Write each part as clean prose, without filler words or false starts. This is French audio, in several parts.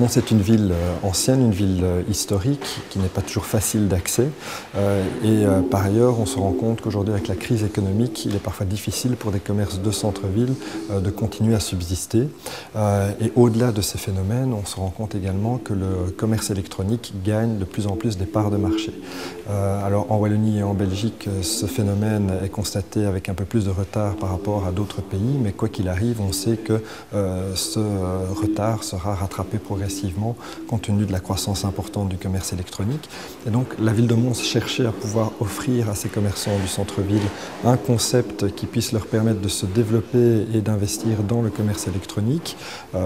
Mons est une ville ancienne, une ville historique qui n'est pas toujours facile d'accès par ailleurs on se rend compte qu'aujourd'hui avec la crise économique il est parfois difficile pour des commerces de centre-ville de continuer à subsister et au-delà de ces phénomènes on se rend compte également que le commerce électronique gagne de plus en plus des parts de marché. Alors en Wallonie et en Belgique ce phénomène est constaté avec un peu plus de retard par rapport à d'autres pays mais quoi qu'il arrive on sait que ce retard sera rattrapé progressivement compte tenu de la croissance importante du commerce électronique. Et donc la ville de Mons cherchait à pouvoir offrir à ses commerçants du centre-ville un concept qui puisse leur permettre de se développer et d'investir dans le commerce électronique.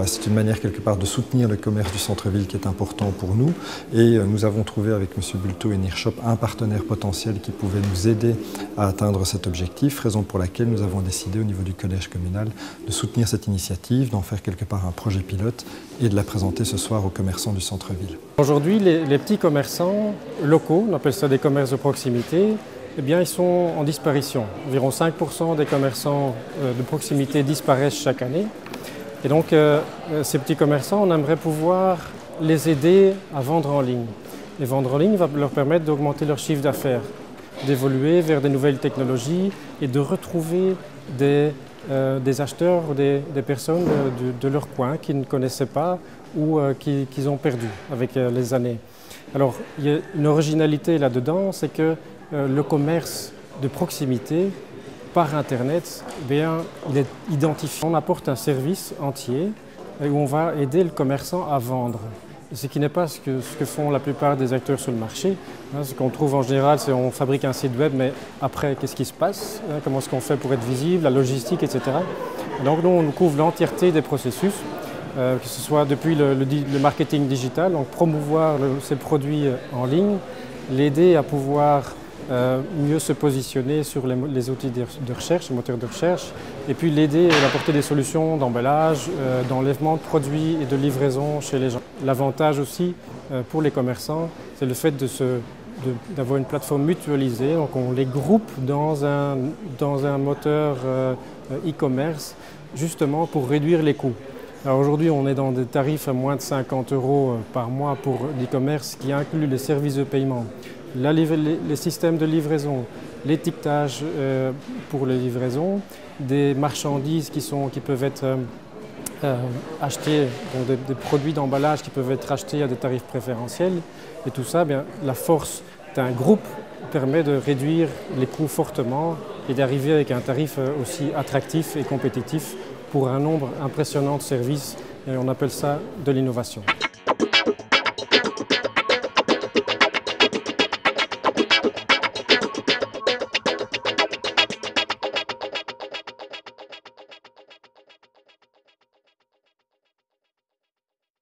C'est une manière quelque part de soutenir le commerce du centre-ville qui est important pour nous et nous avons trouvé avec M. Bulto et Nearshop un partenaire potentiel qui pouvait nous aider à atteindre cet objectif, raison pour laquelle nous avons décidé au niveau du collège communal de soutenir cette initiative, d'en faire quelque part un projet pilote et de la présenter ce soir aux commerçants du centre-ville. Aujourd'hui, les petits commerçants locaux, on appelle ça des commerces de proximité, eh bien, ils sont en disparition. Environ 5% des commerçants de proximité disparaissent chaque année. Et donc, ces petits commerçants, on aimerait pouvoir les aider à vendre en ligne. Et vendre en ligne va leur permettre d'augmenter leur chiffre d'affaires, d'évoluer vers des nouvelles technologies et de retrouver des acheteurs ou des personnes de leur coin qui ne connaissaient pas ou qu'ils ont perdu avec les années. Alors, il y a une originalité là-dedans, c'est que le commerce de proximité, par Internet, bien, il est identifié. On apporte un service entier où on va aider le commerçant à vendre. Ce qui n'est pas ce que font la plupart des acteurs sur le marché. Ce qu'on trouve en général, c'est qu'on fabrique un site web, mais après, qu'est-ce qui se passe? Comment est-ce qu'on fait pour être visible, la logistique, etc. Donc nous, on couvre l'entièreté des processus, que ce soit depuis le marketing digital, donc promouvoir ses produits en ligne, l'aider à pouvoir mieux se positionner sur les outils de recherche, les moteurs de recherche, et puis l'aider à apporter des solutions d'emballage, d'enlèvement de produits et de livraison chez les gens. L'avantage aussi pour les commerçants, c'est le fait d'avoir une plateforme mutualisée, donc on les groupe dans un moteur e-commerce, justement pour réduire les coûts. Alors aujourd'hui, on est dans des tarifs à moins de 50 € par mois pour l'e-commerce qui inclut les services de paiement, les systèmes de livraison, l'étiquetage pour les livraisons, des marchandises qui peuvent être achetées, donc des produits d'emballage qui peuvent être achetés à des tarifs préférentiels. Et tout ça, bien, la force d'un groupe permet de réduire les coûts fortement et d'arriver avec un tarif aussi attractif et compétitif pour un nombre impressionnant de services. Et on appelle ça de l'innovation.